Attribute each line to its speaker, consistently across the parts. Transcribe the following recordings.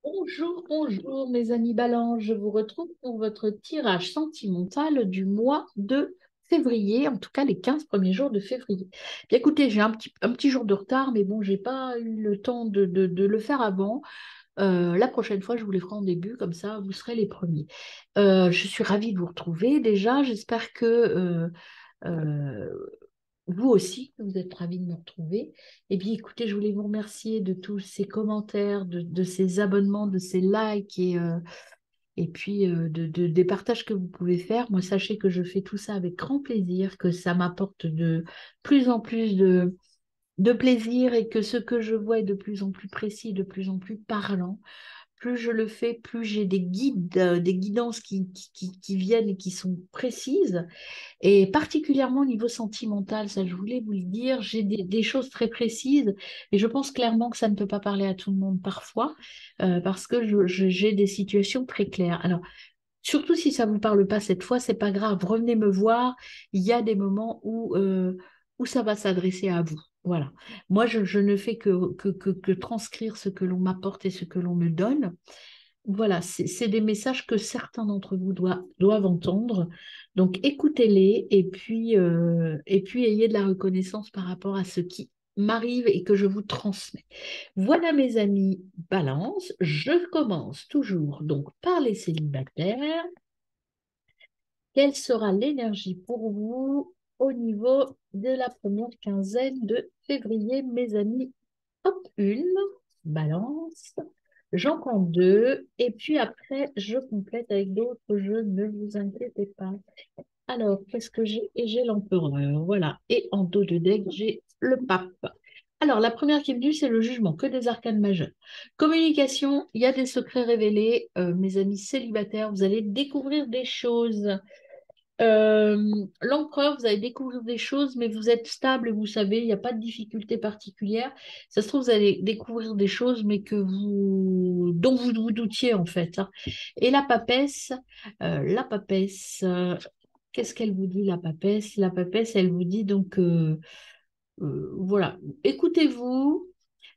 Speaker 1: Bonjour, bonjour mes amis Balance, je vous retrouve pour votre tirage sentimental du mois de février, en tout cas les 15 premiers jours de février. Bien écoutez, j'ai un petit jour de retard, mais bon, j'ai pas eu le temps de le faire avant. La prochaine fois, je vous les ferai en début, comme ça, vous serez les premiers. Je suis ravie de vous retrouver déjà, j'espère que euh, vous aussi, que vous êtes ravis de me retrouver. Eh bien, écoutez, je voulais vous remercier de tous ces commentaires, de ces abonnements, de ces likes et puis des partages que vous pouvez faire. Moi, sachez que je fais tout ça avec grand plaisir, que ça m'apporte de plus en plus de plaisir et que ce que je vois est de plus en plus précis, de plus en plus parlant. Plus je le fais, plus j'ai des guides, des guidances qui viennent et qui sont précises. Et particulièrement au niveau sentimental, ça je voulais vous le dire, j'ai des choses très précises et je pense clairement que ça ne peut pas parler à tout le monde parfois parce que j'ai des situations très claires. Alors, surtout si ça ne vous parle pas cette fois, c'est pas grave, revenez me voir, il y a des moments où ça va s'adresser à vous. Voilà. Moi, je ne fais que transcrire ce que l'on m'apporte et ce que l'on me donne. Voilà, c'est des messages que certains d'entre vous doivent entendre. Donc écoutez-les et puis ayez de la reconnaissance par rapport à ce qui m'arrive et que je vous transmets. Voilà mes amis, balance. Je commence toujours donc par les célibataires. Quelle sera l'énergie pour vous au niveau de la première quinzaine de février, mes amis? Hop, une, balance. J'en compte deux. Et puis après, je complète avec d'autres jeux. Ne vous inquiétez pas. Alors, qu'est-ce que j'ai? Et j'ai l'empereur. Voilà. Et en dos de deck, j'ai le pape. Alors, la première qui est venue, c'est le jugement, que des arcanes majeures. Communication, il y a des secrets révélés. Mes amis célibataires, vous allez découvrir des choses. Euh, L'empereur, vous allez découvrir des choses, mais vous êtes stable et vous savez, il n'y a pas de difficulté particulière. Ça se trouve, vous allez découvrir des choses, mais dont vous vous doutiez en fait, hein. Et la papesse, qu'est-ce qu'elle vous dit, la papesse? La papesse, elle vous dit donc, voilà, écoutez-vous.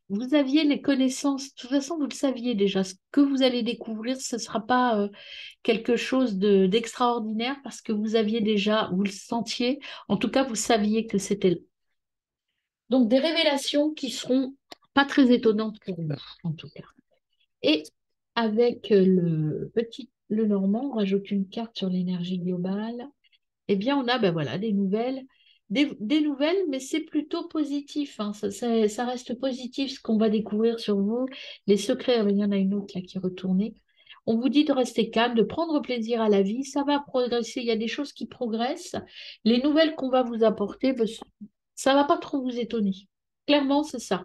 Speaker 1: Vous aviez les connaissances, de toute façon, vous le saviez déjà. Ce que vous allez découvrir, ce ne sera pas quelque chose d'extraordinaire parce que vous aviez déjà, vous le sentiez, en tout cas, vous saviez que c'était là. Donc, des révélations qui seront pas très étonnantes pour vous, en tout cas. Et avec le Normand, on rajoute une carte sur l'énergie globale. Eh bien, on a ben voilà, des nouvelles. Des nouvelles, mais c'est plutôt positif, hein. Ça reste positif ce qu'on va découvrir sur vous. Les secrets, il y en a une autre là qui est retournée. On vous dit de rester calme, de prendre plaisir à la vie. Ça va progresser. Il y a des choses qui progressent. Les nouvelles qu'on va vous apporter, ben, ça va pas trop vous étonner. Clairement, c'est ça.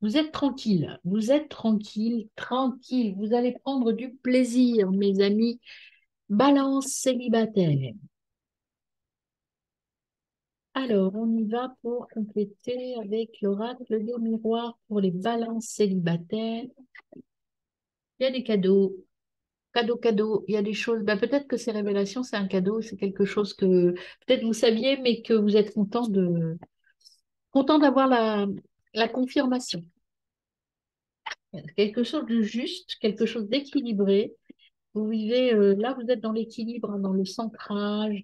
Speaker 1: Vous êtes tranquille. Vous êtes tranquille, tranquille. Vous allez prendre du plaisir, mes amis. Balance célibataire. Alors, on y va pour compléter avec l'oracle des miroirs pour les balances célibataires. Il y a des cadeaux, cadeaux, cadeaux. Il y a des choses. Ben, peut-être que ces révélations, c'est un cadeau, c'est quelque chose que peut-être vous saviez, mais que vous êtes content d'avoir la confirmation. Quelque chose de juste, quelque chose d'équilibré. Vous vivez, là, vous êtes dans l'équilibre, hein, dans le centrage,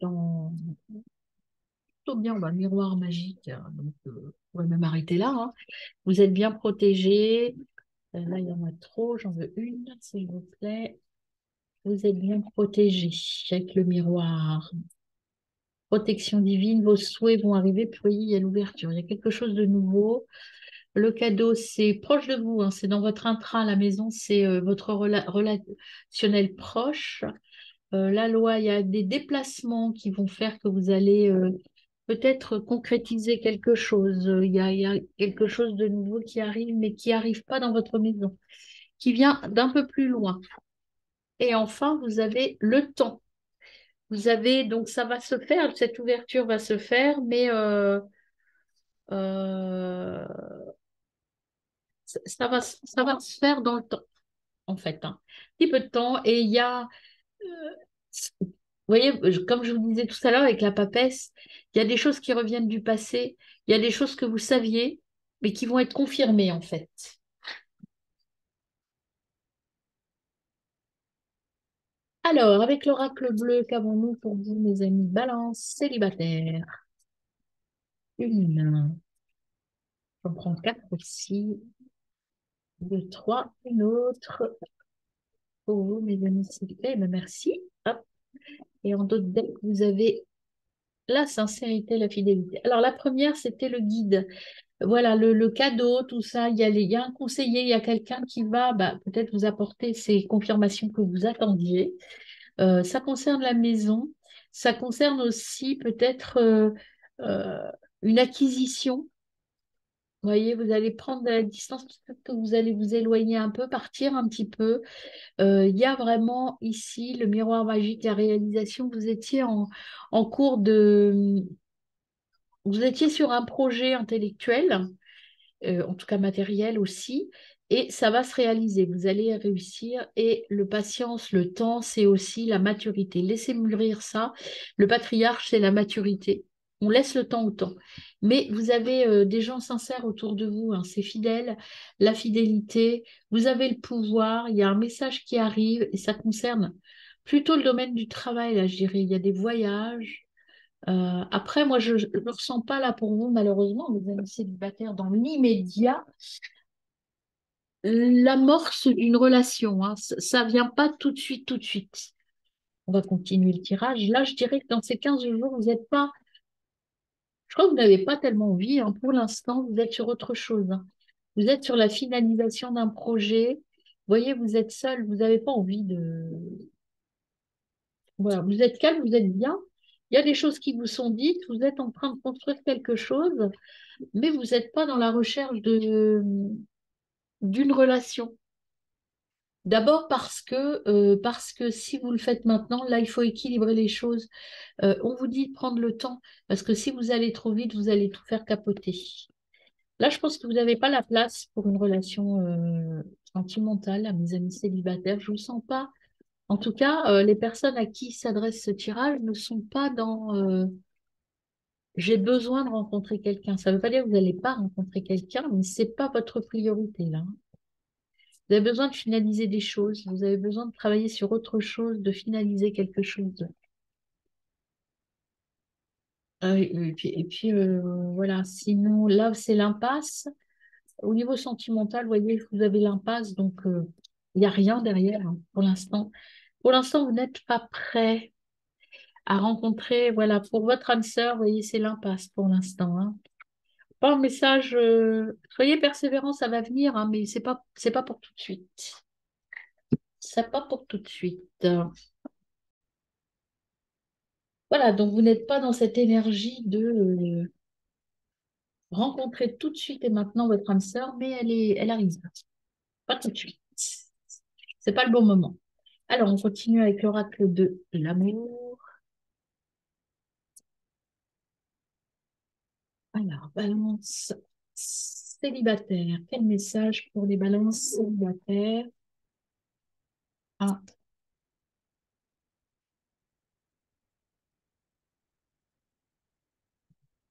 Speaker 1: plutôt bien, le miroir magique, hein. Donc, vous pourrez même arrêter là, hein. Vous êtes bien protégé. Là, il y en a trop. J'en veux une, s'il vous plaît. Vous êtes bien protégé avec le miroir. Protection divine, vos souhaits vont arriver. Puis, vous voyez, il y a l'ouverture. Il y a quelque chose de nouveau. Le cadeau, c'est proche de vous, hein. C'est dans votre intra à la maison. C'est votre relationnel proche. La loi, il y a des déplacements qui vont faire que vous allez peut-être concrétiser quelque chose. Il y a quelque chose de nouveau qui arrive, mais qui n'arrive pas dans votre maison, qui vient d'un peu plus loin. Et enfin, vous avez le temps. Vous avez, donc ça va se faire, cette ouverture va se faire, mais euh, ça va se faire dans le temps, en fait, hein. Un petit peu de temps. Et il y a, vous voyez, comme je vous disais tout à l'heure avec la papesse, il y a des choses qui reviennent du passé, il y a des choses que vous saviez, mais qui vont être confirmées, en fait. Alors, avec l'oracle bleu, qu'avons-nous pour vous, mes amis? Balance célibataire. Une. J'en prends quatre aussi. Deux, trois. Une autre. Pour vous, mes amis célibataires. Eh ben, merci. Hop. Et en d'autres decks, vous avez la sincérité, la fidélité. Alors, la première, c'était le guide. Voilà, le cadeau, tout ça. Il y a un conseiller, il y a quelqu'un qui va bah, peut-être vous apporter ces confirmations que vous attendiez. Ça concerne la maison. Ça concerne aussi peut-être euh, une acquisition. Vous voyez, vous allez prendre de la distance, peut-être que vous allez vous éloigner un peu, partir un petit peu. Il y a vraiment ici le miroir magique, la réalisation. Vous étiez en cours de... Vous étiez sur un projet intellectuel, en tout cas matériel aussi, et ça va se réaliser. Vous allez réussir. Et le patience, le temps, c'est aussi la maturité. Laissez mûrir ça. Le patriarche, c'est la maturité. On laisse le temps au temps. Mais vous avez des gens sincères autour de vous, hein, c'est fidèle, la fidélité, vous avez le pouvoir, il y a un message qui arrive et ça concerne plutôt le domaine du travail, là, je dirais. Il y a des voyages. Après, moi, je ne ressens pas là pour vous, malheureusement, vous êtes célibataire dans l'immédiat, l'amorce d'une relation. Hein. Ça vient pas tout de suite, tout de suite. On va continuer le tirage. Là, je dirais que dans ces 15 jours, vous n'êtes pas, je crois que vous n'avez pas tellement envie. Hein. Pour l'instant, vous êtes sur autre chose. Hein. Vous êtes sur la finalisation d'un projet. Vous voyez, vous êtes seul, vous n'avez pas envie de... Voilà, vous êtes calme, vous êtes bien. Il y a des choses qui vous sont dites, vous êtes en train de construire quelque chose. Mais vous n'êtes pas dans la recherche d'une relation. D'abord parce que si vous le faites maintenant, là, il faut équilibrer les choses. On vous dit de prendre le temps, parce que si vous allez trop vite, vous allez tout faire capoter. Là, je pense que vous n'avez pas la place pour une relation sentimentale, à mes amis célibataires. Je ne vous sens pas. En tout cas, les personnes à qui s'adresse ce tirage ne sont pas dans j'ai besoin de rencontrer quelqu'un. Ça ne veut pas dire que vous n'allez pas rencontrer quelqu'un, mais ce n'est pas votre priorité là. Vous avez besoin de finaliser des choses, vous avez besoin de travailler sur autre chose, de finaliser quelque chose. Voilà, sinon, là, c'est l'impasse. Au niveau sentimental, vous voyez, vous avez l'impasse, donc il n'y a rien derrière hein, pour l'instant. Pour l'instant, vous n'êtes pas prêt à rencontrer, voilà, pour votre âme sœur, vous voyez, c'est l'impasse pour l'instant. Hein. Pas un message, soyez persévérants, ça va venir, hein, mais c'est pas pour tout de suite. C'est pas pour tout de suite. Voilà, donc vous n'êtes pas dans cette énergie de rencontrer tout de suite et maintenant votre âme sœur, mais elle arrive. Pas tout de suite. C'est pas le bon moment. Alors, on continue avec l'oracle de l'amour. Alors, balance célibataire. Quel message pour les balances célibataires? Ah,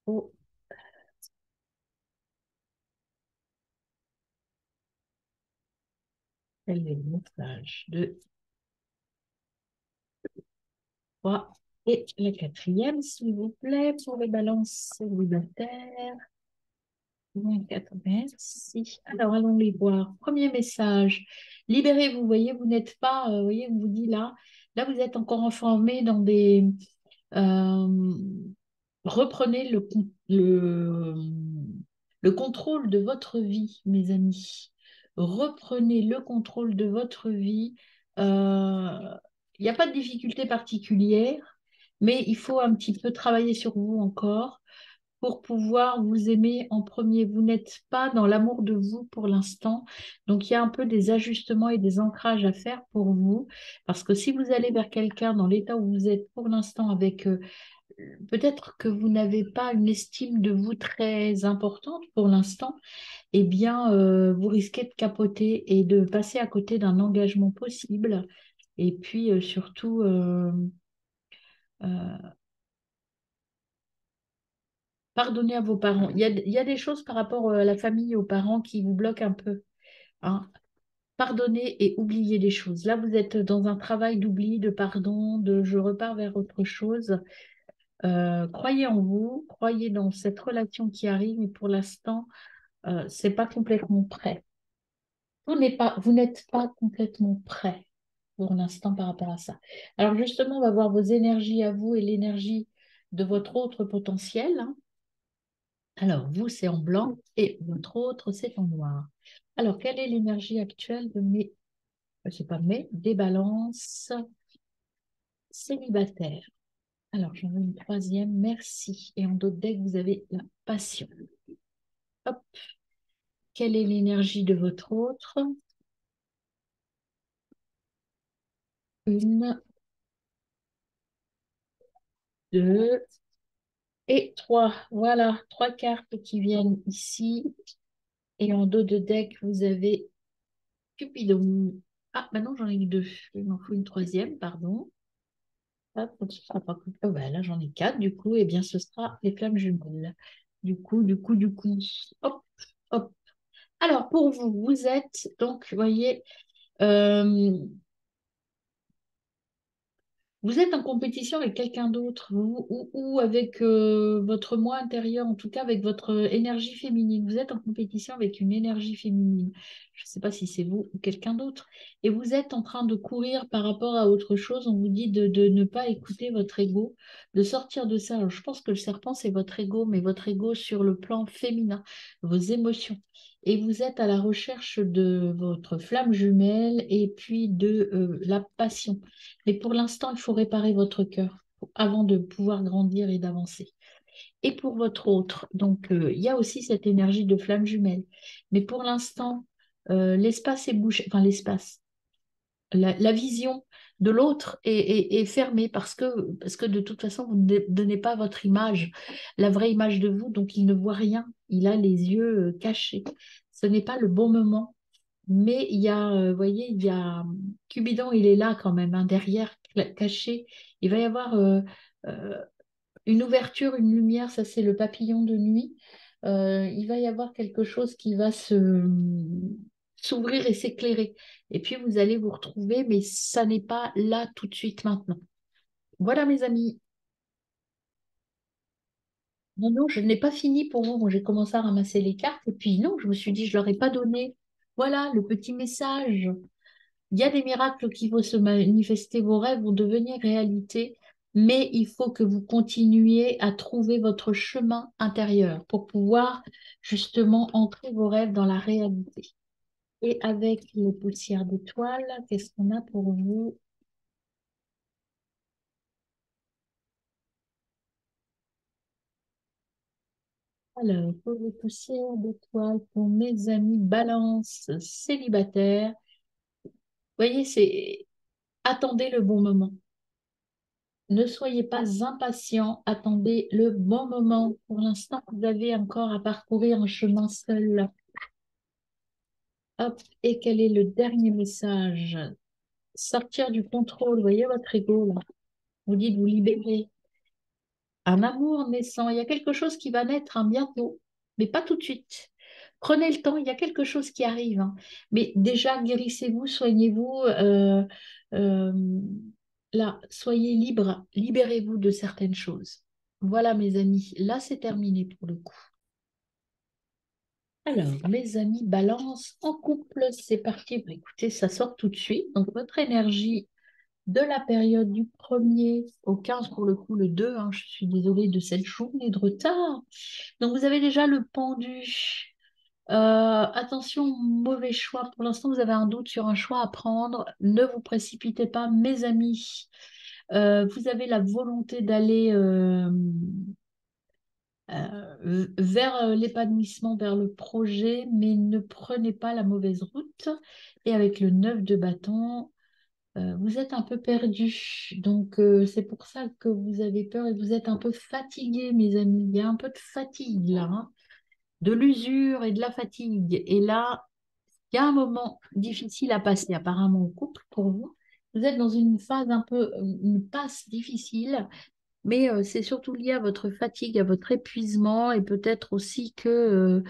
Speaker 1: oh, quel est le message de 3 et la quatrième, s'il vous plaît, pour les balances célibataires. 24, merci. Alors, allons les voir. Premier message. Libérez-vous. Vous voyez, vous n'êtes pas, vous voyez, on vous dit là, là, vous êtes encore enfermé dans des. euh, reprenez le contrôle de votre vie, mes amis. Reprenez le contrôle de votre vie. Euh, Il n'y a pas de difficulté particulière, mais il faut un petit peu travailler sur vous encore pour pouvoir vous aimer en premier. Vous n'êtes pas dans l'amour de vous pour l'instant. Donc, il y a un peu des ajustements et des ancrages à faire pour vous. Parce que si vous allez vers quelqu'un dans l'état où vous êtes pour l'instant avec peut-être que vous n'avez pas une estime de vous très importante pour l'instant, eh bien, vous risquez de capoter et de passer à côté d'un engagement possible. Et puis, surtout, euh, pardonnez à vos parents. Il y a des choses par rapport à la famille, aux parents qui vous bloquent un peu. Hein. pardonner et oublier les choses. Là, vous êtes dans un travail d'oubli, de pardon, de je repars vers autre chose. Croyez en vous, croyez dans cette relation qui arrive, mais pour l'instant, c'est pas complètement prêt. Vous n'êtes pas complètement prêt pour l'instant par rapport à ça. Alors justement, on va voir vos énergies à vous et l'énergie de votre autre potentiel, hein. Alors, vous, c'est en blanc et votre autre, c'est en noir. Alors, quelle est l'énergie actuelle de mes, c'est pas mes, des balances célibataires? Alors, j'en veux une troisième, merci. Et en d'autres decks, vous avez la passion. Hop, quelle est l'énergie de votre autre? Une, deux et trois. Voilà, trois cartes qui viennent ici. Et en dos de deck, vous avez Cupidon. Ah, maintenant j'en ai eu deux. Il m'en faut une troisième, pardon. Hop, donc ce sera pas oh, bah, là, j'en ai quatre, du coup, et bien ce sera les flammes jumelles. Du coup. Hop, hop. Alors, pour vous, vous êtes, donc, vous voyez, euh, vous êtes en compétition avec quelqu'un d'autre ou avec votre moi intérieur, en tout cas avec votre énergie féminine. Vous êtes en compétition avec une énergie féminine. Je ne sais pas si c'est vous ou quelqu'un d'autre. Et vous êtes en train de courir par rapport à autre chose. On vous dit de ne pas écouter votre ego, de sortir de ça. Alors, je pense que le serpent, c'est votre ego, mais votre ego sur le plan féminin, vos émotions. Et vous êtes à la recherche de votre flamme jumelle et puis de la passion. Mais pour l'instant, il faut réparer votre cœur avant de pouvoir grandir et d'avancer. Et pour votre autre, donc il y a aussi cette énergie de flamme jumelle. Mais pour l'instant, l'espace est bouché, enfin l'espace, la vision de l'autre est fermée parce que de toute façon, vous ne donnez pas votre image, la vraie image de vous, donc il ne voit rien. Il a les yeux cachés. Ce n'est pas le bon moment. Mais il y a, vous voyez, il y a Cupidon, il est là quand même, hein, derrière, caché. Il va y avoir euh, une ouverture, une lumière, ça c'est le papillon de nuit. Il va y avoir quelque chose qui va s'ouvrir et s'éclairer. Et puis vous allez vous retrouver, mais ça n'est pas là tout de suite maintenant. Voilà mes amis. Non, non, je n'ai pas fini pour vous. Moi, j'ai commencé à ramasser les cartes et puis non, je me suis dit, je ne leur ai pas donné. Voilà le petit message. Il y a des miracles qui vont se manifester, vos rêves vont devenir réalité, mais il faut que vous continuiez à trouver votre chemin intérieur pour pouvoir justement entrer vos rêves dans la réalité. Et avec les poussières d'étoiles, qu'est-ce qu'on a pour vous? Alors, pour les poussières d'étoiles, pour mes amis balance célibataires, vous voyez, c'est attendez le bon moment. Ne soyez pas impatient, attendez le bon moment. Pour l'instant, vous avez encore à parcourir un chemin seul. Hop, et quel est le dernier message? Sortir du contrôle, vous voyez votre ego là. Vous dites vous libérer. Un amour naissant, il y a quelque chose qui va naître hein, bientôt, mais pas tout de suite. Prenez le temps, il y a quelque chose qui arrive, hein. Mais déjà, guérissez-vous, soignez-vous. Euh, là, soyez libre, libérez-vous de certaines choses. Voilà, mes amis, là, c'est terminé pour le coup. Alors, mes amis, balance en couple, c'est parti. Bah, écoutez, ça sort tout de suite. Donc, votre énergie de la période du 1er au 15 pour le coup, le 2, hein, je suis désolée de cette journée de retard. Donc, vous avez déjà le pendu. Attention, mauvais choix. Pour l'instant, vous avez un doute sur un choix à prendre. Ne vous précipitez pas, mes amis. Vous avez la volonté d'aller vers l'épanouissement, vers le projet, mais ne prenez pas la mauvaise route. Et avec le 9 de bâton, vous êtes un peu perdu. Donc, c'est pour ça que vous avez peur et vous êtes un peu fatigué, mes amis. Il y a un peu de fatigue là, hein, de l'usure et de la fatigue. Et là, il y a un moment difficile à passer apparemment au couple pour vous. Vous êtes dans une phase un peu, une passe difficile, mais c'est surtout lié à votre fatigue, à votre épuisement et peut-être aussi que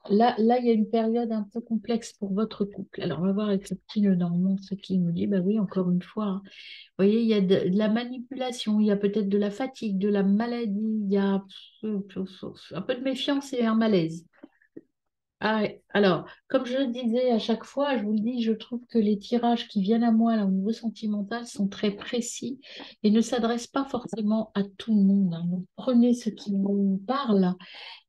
Speaker 1: là, il y a une période un peu complexe pour votre couple. Alors, on va voir avec ce petit nœud normand ce qu'il nous dit. Bah oui, encore une fois, hein. Vous voyez, il y a de la manipulation, il y a peut-être de la fatigue, de la maladie, il y a un peu de méfiance et un malaise. Ah ouais. Alors, comme je le disais à chaque fois, je vous le dis, je trouve que les tirages qui viennent à moi là, au niveau sentimental sont très précis et ne s'adressent pas forcément à tout le monde, hein. Donc, prenez ce qui vous parle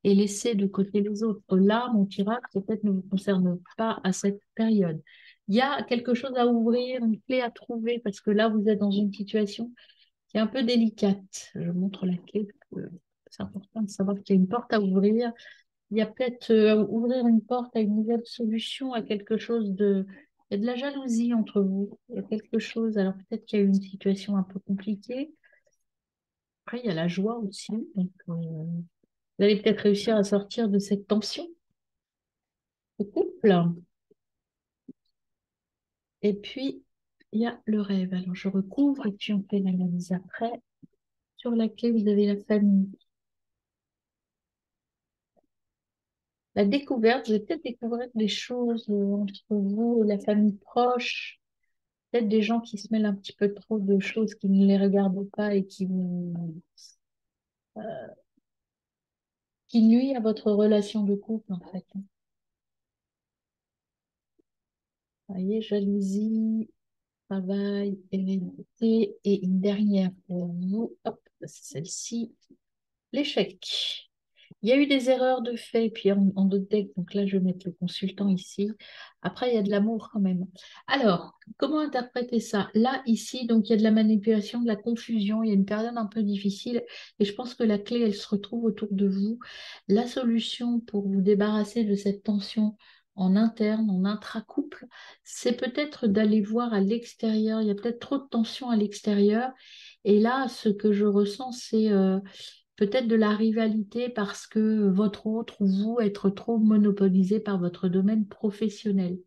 Speaker 1: et laissez de côté les autres. Là, mon tirage peut-être ne vous concerne pas à cette période. Il y a quelque chose à ouvrir, une clé à trouver, parce que là, vous êtes dans une situation qui est un peu délicate. Je montre la clé, parce que c'est important de savoir qu'il y a une porte à ouvrir. Il y a peut-être ouvrir une porte à une nouvelle solution, à quelque chose de... Il y a de la jalousie entre vous. Il y a quelque chose. Alors peut-être qu'il y a eu une situation un peu compliquée. Après, il y a la joie aussi. Donc, vous allez peut-être réussir à sortir de cette tension au couple. Et puis, il y a le rêve. Alors, je recouvre et puis on fait l'analyse après. Sur la clé, vous avez la famille. La découverte, vous allez peut-être découvrir des choses entre vous, la famille proche. Peut-être des gens qui se mêlent un petit peu trop de choses qui ne les regardent pas et qui nuisent à votre relation de couple, en fait. Vous voyez, jalousie, travail, hérédité et une dernière pour vous. Hop, c'est celle-ci. L'échec. Il y a eu des erreurs de fait, puis en d'autres decks, donc là je vais mettre le consultant ici. Après, il y a de l'amour quand même. Alors, comment interpréter ça? Là, ici, donc il y a de la manipulation, de la confusion, il y a une période un peu difficile, et je pense que la clé, elle se retrouve autour de vous. La solution pour vous débarrasser de cette tension en interne, en intra-couple, c'est peut-être d'aller voir à l'extérieur. Il y a peut-être trop de tension à l'extérieur, et là, ce que je ressens, c'est peut-être de la rivalité parce que votre autre ou vous être trop monopolisé par votre domaine professionnel.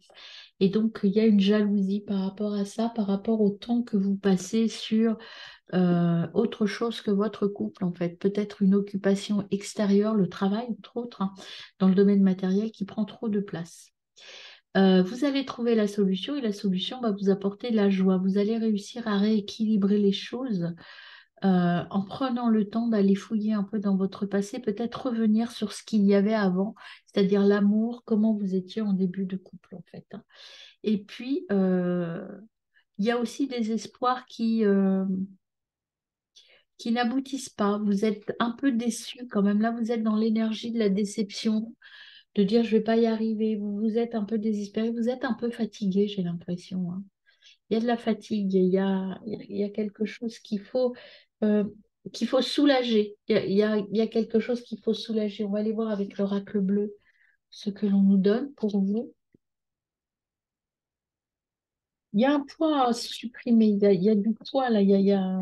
Speaker 1: Et donc, il y a une jalousie par rapport à ça, par rapport au temps que vous passez sur autre chose que votre couple, en fait. Peut-être une occupation extérieure, le travail, entre autres, hein, dans le domaine matériel qui prend trop de place. Vous allez trouver la solution et la solution va vous apporter de la joie. Vous allez réussir à rééquilibrer les choses en prenant le temps d'aller fouiller un peu dans votre passé, peut-être revenir sur ce qu'il y avait avant, c'est-à-dire l'amour, comment vous étiez en début de couple en fait, hein. Et puis, il y a aussi des espoirs qui n'aboutissent pas. Vous êtes un peu déçu quand même. Là, vous êtes dans l'énergie de la déception, de dire je vais pas y arriver. Vous êtes un peu désespéré, vous êtes un peu fatigué, j'ai l'impression, hein. Il y a de la fatigue, il y a quelque chose euh, qu'il faut soulager. Il y a quelque chose qu'il faut soulager. On va aller voir avec l'oracle bleu ce que l'on nous donne pour vous. Il y a un poids à supprimer, il y a du poids là, il y a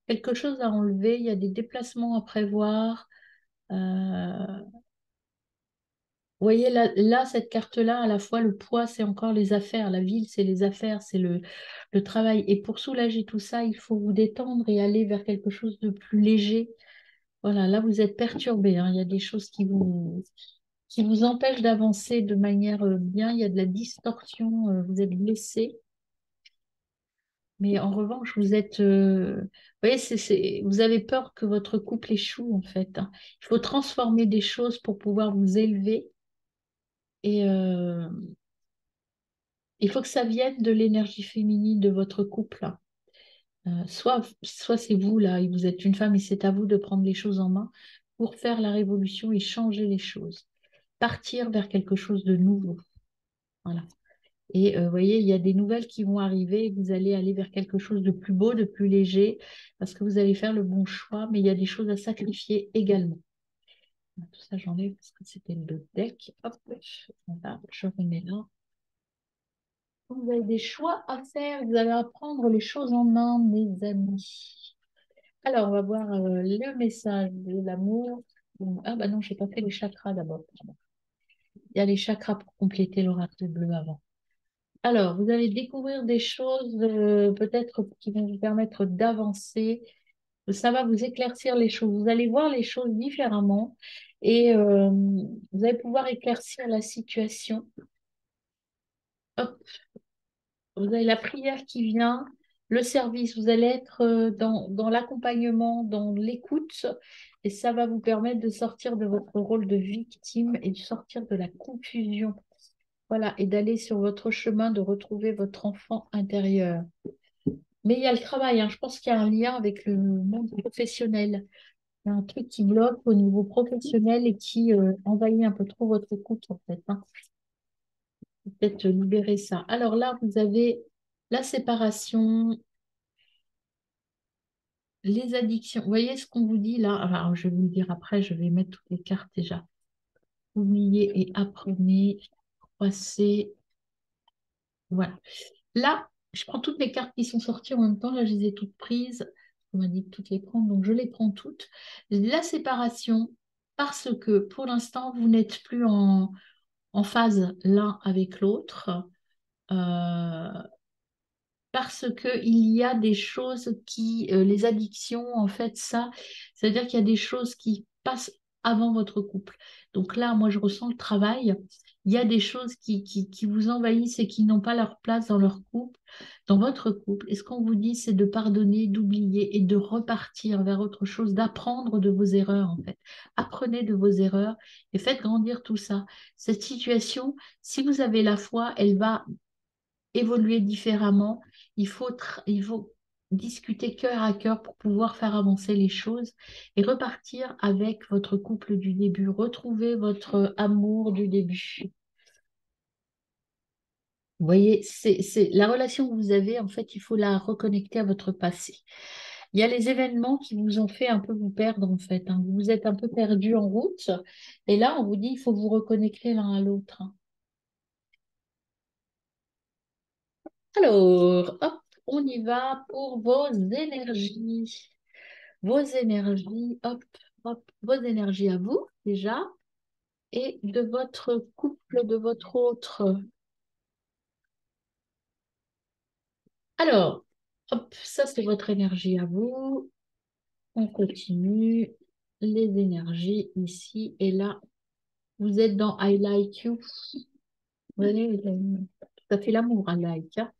Speaker 1: quelque chose à enlever, il y a des déplacements à prévoir. Vous voyez, là, cette carte-là, à la fois, le poids, c'est encore les affaires. La ville, c'est les affaires, c'est le travail. Et pour soulager tout ça, il faut vous détendre et aller vers quelque chose de plus léger. Voilà, là, vous êtes perturbé, hein. Il y a des choses qui vous empêchent d'avancer de manière bien. Il y a de la distorsion, vous êtes blessé. Mais en revanche, vous voyez, vous avez peur que votre couple échoue, en fait, hein. Il faut transformer des choses pour pouvoir vous élever. Et, il faut que ça vienne de l'énergie féminine de votre couple, là. Soit c'est vous là, et vous êtes une femme et c'est à vous de prendre les choses en main pour faire la révolution et changer les choses. Partir vers quelque chose de nouveau. Voilà. Et vous voyez, il y a des nouvelles qui vont arriver et vous allez aller vers quelque chose de plus beau, de plus léger, parce que vous allez faire le bon choix, mais il y a des choses à sacrifier également. Tout ça, j'enlève parce que c'était le deck. Hop, voilà, je remets là. Vous avez des choix à faire, vous allez apprendre les choses en main, mes amis. Alors, on va voir le message de l'amour. Ah bah non, j'ai pas fait les chakras d'abord. Pardon. Il y a les chakras pour compléter l'oracle bleu avant. Alors, vous allez découvrir des choses peut-être qui vont vous permettre d'avancer. Ça va vous éclaircir les choses. Vous allez voir les choses différemment. Et vous allez pouvoir éclaircir la situation. Hop, vous avez la prière qui vient, le service, vous allez être dans l'accompagnement, dans l'écoute, et ça va vous permettre de sortir de votre rôle de victime et de sortir de la confusion. Voilà, et d'aller sur votre chemin, de retrouver votre enfant intérieur. Mais il y a le travail, hein. Je pense qu'il y a un lien avec le monde professionnel. Il y a un truc qui bloque au niveau professionnel et qui envahit un peu trop votre écoute, en fait, hein. Peut-être libérer ça. Alors là, vous avez la séparation, les addictions. Vous voyez ce qu'on vous dit là? Alors, je vais vous le dire après, je vais mettre toutes les cartes déjà. Oubliez et apprenez, croissez. Voilà. Là, je prends toutes les cartes qui sont sorties en même temps. Là, je les ai toutes prises. On m'a dit de toutes les prendre, donc je les prends toutes. La séparation, parce que pour l'instant, vous n'êtes plus en phase l'un avec l'autre. Euh, Parce que il y a des choses qui, les addictions, en fait, ça, c'est-à-dire qu'il y a des choses qui passent avant votre couple. Donc là, moi, je ressens le travail. Il y a des choses qui vous envahissent et qui n'ont pas leur place dans leur couple, dans votre couple. Et ce qu'on vous dit, c'est de pardonner, d'oublier et de repartir vers autre chose, d'apprendre de vos erreurs, en fait. Apprenez de vos erreurs et faites grandir tout ça. Cette situation, si vous avez la foi, elle va évoluer différemment. Il faut discuter cœur à cœur pour pouvoir faire avancer les choses et repartir avec votre couple du début, retrouver votre amour du début. Vous voyez, c'est la relation que vous avez, en fait, il faut la reconnecter à votre passé. Il y a les événements qui vous ont fait un peu vous perdre, en fait, hein. Vous vous êtes un peu perdu en route. Et là, on vous dit, il faut vous reconnecter l'un à l'autre, hein. Alors, hop, on y va pour vos énergies. Vos énergies, hop, hop, vos énergies à vous déjà, et de votre couple, de votre autre. Alors, hop, ça c'est votre énergie à vous. On continue. Les énergies ici et là. Vous êtes dans I like you. Vous voyez, ça fait l'amour, I like, hein.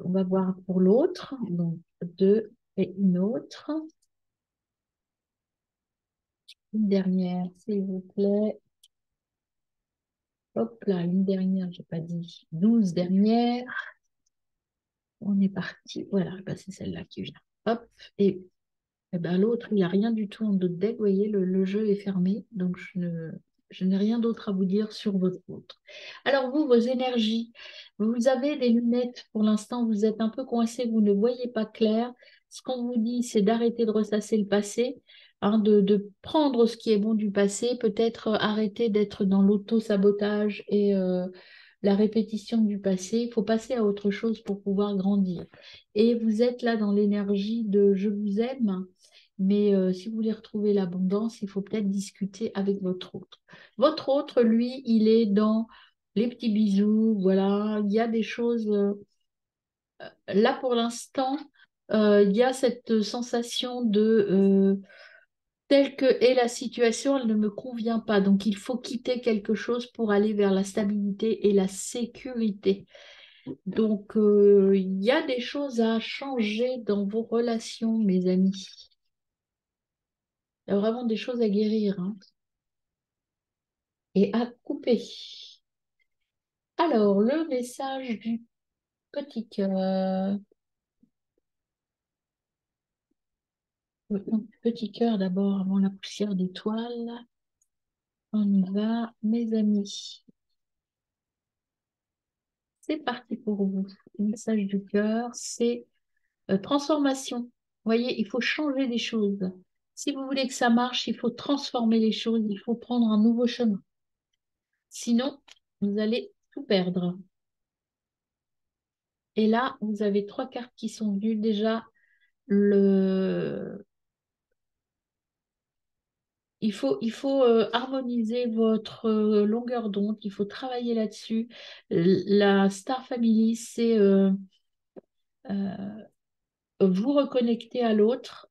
Speaker 1: On va voir pour l'autre. Donc, deux et une autre. Une dernière, s'il vous plaît. Hop là, une dernière, j'ai pas dit 12 dernières. On est parti. Voilà, bah, c'est celle-là qui vient. Hop, et, ben, l'autre, il n'y a rien du tout en dos de deck. Vous voyez, le jeu est fermé, donc je n'ai rien d'autre à vous dire sur votre autre. Alors, vous, vos énergies, vous avez des lunettes. Pour l'instant, vous êtes un peu coincé, vous ne voyez pas clair. Ce qu'on vous dit, c'est d'arrêter de ressasser le passé, hein, de prendre ce qui est bon du passé, peut-être arrêter d'être dans l'auto-sabotage et la répétition du passé. Il faut passer à autre chose pour pouvoir grandir. Et vous êtes là dans l'énergie de je vous aime, mais si vous voulez retrouver l'abondance, il faut peut-être discuter avec votre autre. Votre autre, lui, il est dans les petits bisous, voilà, il y a des choses, là pour l'instant, il y a cette sensation de telle que est la situation, elle ne me convient pas. Donc il faut quitter quelque chose pour aller vers la stabilité et la sécurité. Donc, il y a des choses à changer dans vos relations, mes amis. Il y a vraiment des choses à guérir, hein, et à couper. Alors, le message du petit cœur. Donc, petit cœur d'abord avant la poussière d'étoiles. On y va, mes amis. C'est parti pour vous. Le message du cœur, c'est transformation. Vous voyez, il faut changer les choses. Si vous voulez que ça marche, il faut transformer les choses, il faut prendre un nouveau chemin. Sinon, vous allez tout perdre. Et là, vous avez trois cartes qui sont venues. Déjà, le... il faut harmoniser votre longueur d'onde. Il faut travailler là-dessus. La Star Family, c'est euh, vous reconnecter à l'autre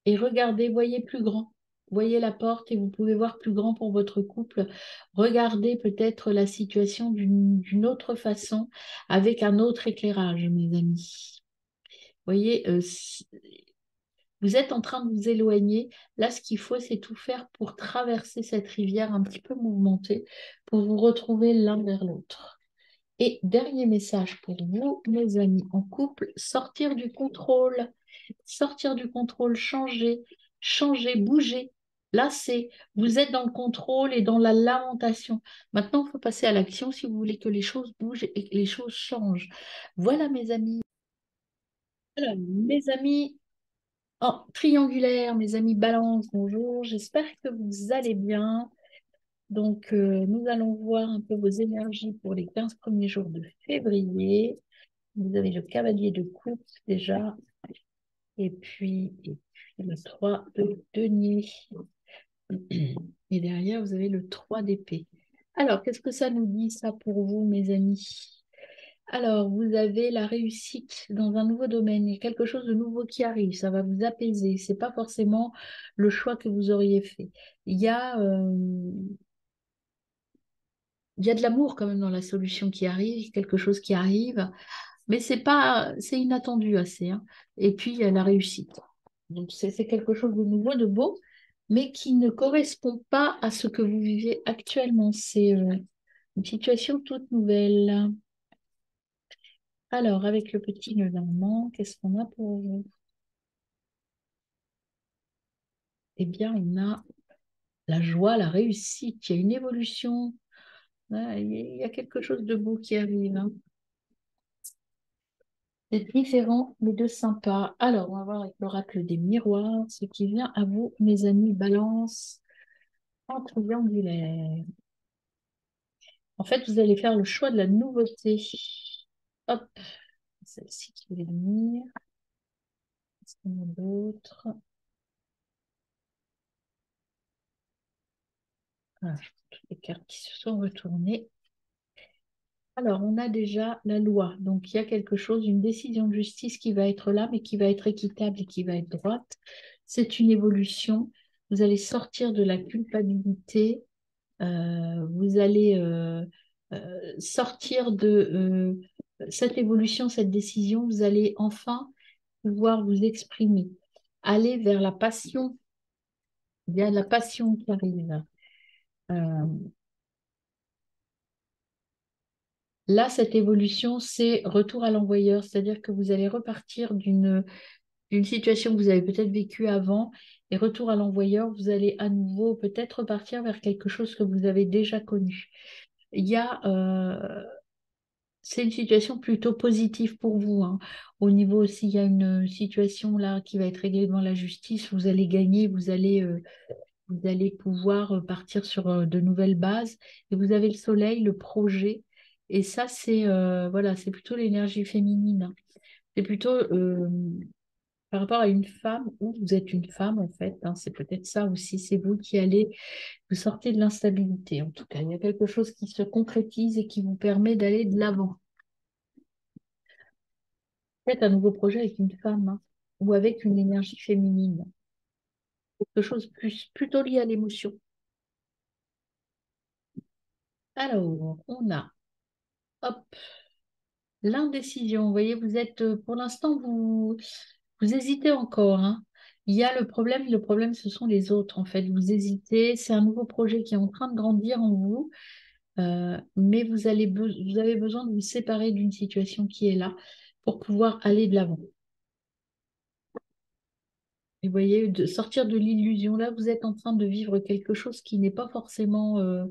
Speaker 1: et regardez, voyez plus grand. voyez la porte et vous pouvez voir plus grand pour votre couple. Regardez peut-être la situation d'une autre façon, avec un autre éclairage, mes amis. Voyez, vous êtes en train de vous éloigner. Là, ce qu'il faut, c'est tout faire pour traverser cette rivière un petit peu mouvementée, pour vous retrouver l'un vers l'autre. Et dernier message pour vous, mes amis en couple, sortir du contrôle. Sortir du contrôle, changer, changer, bouger. Là, c'est, vous êtes dans le contrôle et dans la lamentation. Maintenant, il faut passer à l'action si vous voulez que les choses bougent et que les choses changent. Voilà, mes amis. Alors, mes amis en triangulaire, mes amis balance, bonjour. J'espère que vous allez bien. Donc, nous allons voir un peu vos énergies pour les 15 premiers jours de février. Vous avez le cavalier de coupe déjà. Et puis le 3 de denier. Et derrière, vous avez le 3 d'épée. Alors, qu'est-ce que ça nous dit, ça, pour vous, mes amis? Alors, vous avez la réussite dans un nouveau domaine. Il y a quelque chose de nouveau qui arrive. Ça va vous apaiser. C'est pas forcément le choix que vous auriez fait. Il y a, euh, il y a de l'amour quand même dans la solution qui arrive, quelque chose qui arrive. Mais c'est pas, c'est inattendu assez, hein. Et puis, il y a la réussite. Donc, c'est quelque chose de nouveau, de beau, mais qui ne correspond pas à ce que vous vivez actuellement. C'est une situation toute nouvelle. Alors, avec le petit nœud normand, qu'est-ce qu'on a pour vous? Eh bien, on a la joie, la réussite. Il y a une évolution. Ah, il y a quelque chose de beau qui arrive, hein. C'est différent, mais de sympa. Alors, on va voir avec l'oracle des miroirs ce qui vient à vous, mes amis Balance en triangulaire. En fait, vous allez faire le choix de la nouveauté. Hop, celle-ci qui va venir. Qu'est-ce qu'on a d'autre? Voilà, toutes les cartes qui se sont retournées. Alors, on a déjà la loi. Donc, il y a quelque chose, une décision de justice qui va être là, mais qui va être équitable et qui va être droite. C'est une évolution. Vous allez sortir de la culpabilité. Vous allez sortir de cette évolution, cette décision. Vous allez enfin pouvoir vous exprimer. Aller vers la passion. Il y a la passion qui arrive. Euh, Là, cette évolution, c'est retour à l'envoyeur, c'est-à-dire que vous allez repartir d'une situation que vous avez peut-être vécue avant et retour à l'envoyeur, vous allez à nouveau peut-être repartir vers quelque chose que vous avez déjà connu. Il y a, c'est une situation plutôt positive pour vous, hein. Au niveau, s'il y a une situation là qui va être réglée devant la justice, vous allez gagner, vous allez pouvoir partir sur de nouvelles bases. Et vous avez le soleil, le projet. Et ça, c'est voilà, c'est plutôt l'énergie féminine, hein. C'est plutôt par rapport à une femme, ou vous êtes une femme en fait, hein, c'est peut-être ça aussi. C'est vous qui allez vous sortir de l'instabilité. En tout cas, il y a quelque chose qui se concrétise et qui vous permet d'aller de l'avant. Peut-être un nouveau projet avec une femme, hein, ou avec une énergie féminine. Quelque chose plutôt lié à l'émotion. Alors, on a, hop, l'indécision. Vous voyez, vous êtes, pour l'instant, vous hésitez encore, hein. Il y a le problème, ce sont les autres, en fait. Vous hésitez, c'est un nouveau projet qui est en train de grandir en vous, mais vous avez besoin de vous séparer d'une situation qui est là pour pouvoir aller de l'avant. Et vous voyez, de sortir de l'illusion, là, vous êtes en train de vivre quelque chose qui n'est pas forcément euh,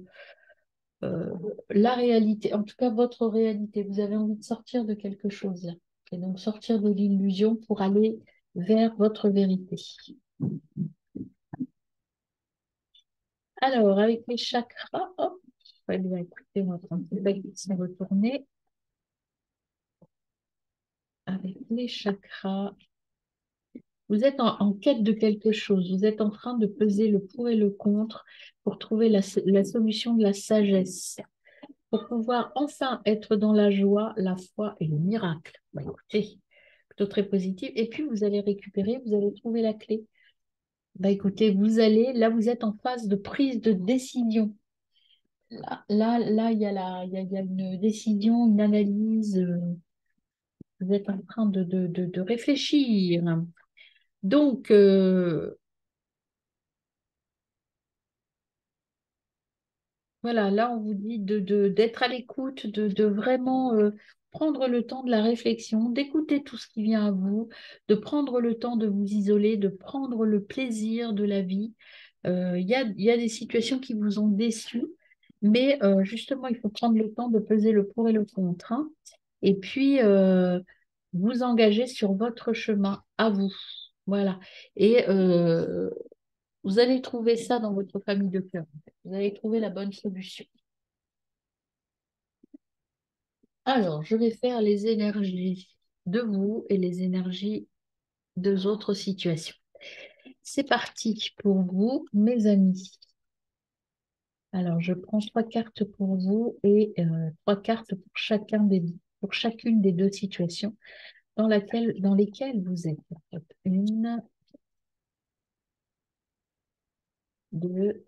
Speaker 1: la réalité, en tout cas votre réalité. Vous avez envie de sortir de quelque chose là. Et donc sortir de l'illusion pour aller vers votre vérité. Alors, avec les chakras, hop, ouais, bien, écoutez, on va prendre les bagues qui sont retournées. Avec les chakras, vous êtes en quête de quelque chose. Vous êtes en train de peser le pour et le contre pour trouver la solution de la sagesse, pour pouvoir enfin être dans la joie, la foi et le miracle. Bah, écoutez, plutôt très positif. Et puis, vous allez récupérer, vous allez trouver la clé. Bah écoutez, là, vous êtes en phase de prise de décision. Là, il y a une décision, une analyse. Vous êtes en train de réfléchir. Donc, voilà, là, on vous dit d'être à l'écoute, de vraiment prendre le temps de la réflexion, d'écouter tout ce qui vient à vous, de prendre le temps de vous isoler, de prendre le plaisir de la vie. Il y a des situations qui vous ont déçu, mais justement, il faut prendre le temps de peser le pour et le contre, hein. Et puis, vous engager sur votre chemin à vous. Voilà. Et vous allez trouver ça dans votre famille de cœur, en fait. Vous allez trouver la bonne solution. Alors, je vais faire les énergies de vous et les énergies de autres situations. C'est parti pour vous, mes amis. Alors, je prends trois cartes pour vous et trois cartes pour chacune des deux situations dans lesquelles vous êtes. Hop, une, deux,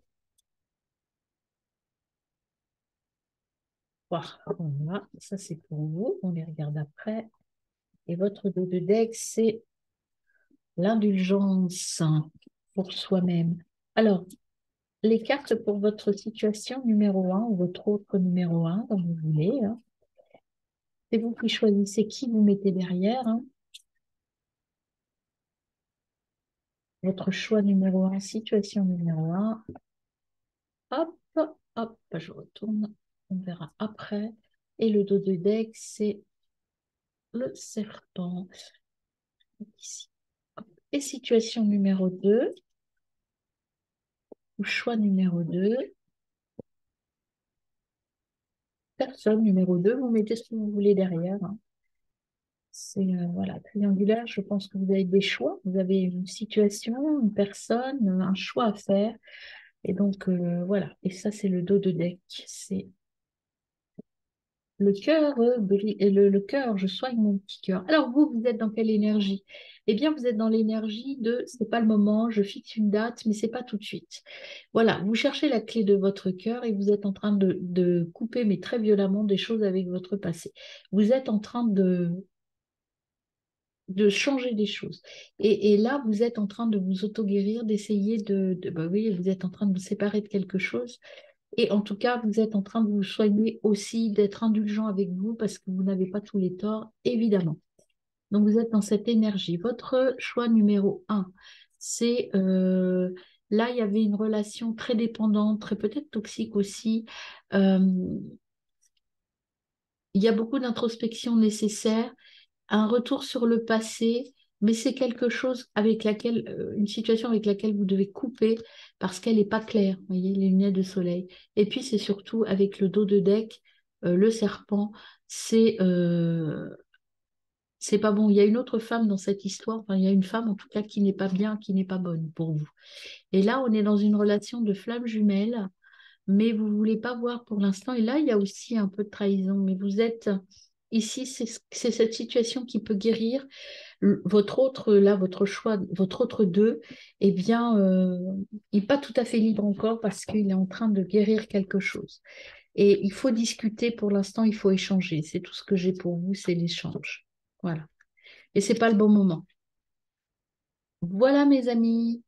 Speaker 1: trois. Voilà, ça c'est pour vous. On les regarde après. Et votre dos de deck, c'est l'indulgence pour soi-même. Alors, les cartes pour votre situation numéro un ou votre autre numéro un, comme vous voulez, hein. C'est vous qui choisissez qui vous mettez derrière, hein. Votre choix numéro un, situation numéro un. Hop, hop, je retourne. On verra après. Et le dos de deck, c'est le serpent. Ici. Hop. Et situation numéro 2, ou choix numéro 2. Personne numéro 2, vous mettez ce que vous voulez derrière, hein. C'est voilà, triangulaire, je pense que vous avez des choix, vous avez une situation, une personne, un choix à faire. Et donc voilà, et ça c'est le dos de deck. C'est le cœur, le cœur, je soigne mon petit cœur. Alors vous, vous êtes dans quelle énergie? Eh bien, vous êtes dans l'énergie de c'est pas le moment, je fixe une date, mais c'est pas tout de suite. Voilà, vous cherchez la clé de votre cœur et vous êtes en train de couper, mais très violemment, des choses avec votre passé. Vous êtes en train de changer des choses. Et là, vous êtes en train de vous auto-guérir, d'essayer bah oui, vous êtes en train de vous séparer de quelque chose. Et en tout cas, vous êtes en train de vous soigner aussi, d'être indulgent avec vous parce que vous n'avez pas tous les torts, évidemment. Donc, vous êtes dans cette énergie. Votre choix numéro un, c'est là, il y avait une relation très dépendante, très peut-être toxique aussi. Euh, il y a beaucoup d'introspection nécessaire, un retour sur le passé, mais c'est quelque chose avec laquelle, une situation avec laquelle vous devez couper parce qu'elle n'est pas claire, vous voyez, les lunettes de soleil. Et puis c'est surtout avec le dos de deck, le serpent, c'est c'est pas bon. Il y a une autre femme dans cette histoire, enfin, il y a une femme en tout cas qui n'est pas bien, qui n'est pas bonne pour vous. Et là, on est dans une relation de flamme jumelle, mais vous ne voulez pas voir pour l'instant. Et là, il y a aussi un peu de trahison, mais vous êtes ici, c'est cette situation qui peut guérir. Votre autre, là, votre choix, votre autre deux, eh bien, il n'est pas tout à fait libre encore parce qu'il est en train de guérir quelque chose. Et il faut discuter pour l'instant, il faut échanger. C'est tout ce que j'ai pour vous, c'est l'échange. Voilà. Et c'est pas le bon moment. Voilà, mes amis.